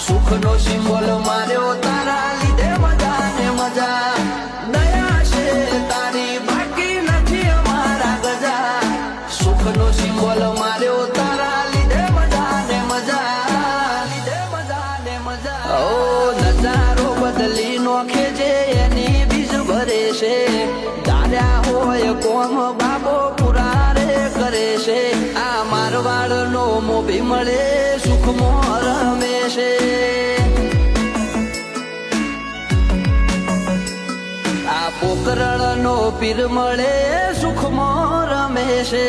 સુખનો symbol માર્યો તારા લીધે મજા ને મજા દયા છે તારી બાકી નથી અમારા ગજા સુખનો સિમ્બોલ માર્યો તારા લીધે મજા ને મજા ઓ નજારો બદલી નોખે છે એની બીજ ભરે છે ધાર્યા હોય કોમ બાબો પૂરા રે કરે છે આ મારવાડ નો મોભી મળે સુખમાં રમે છે આ પોકરણ નો પીર મળે સુખમાં રમે છે।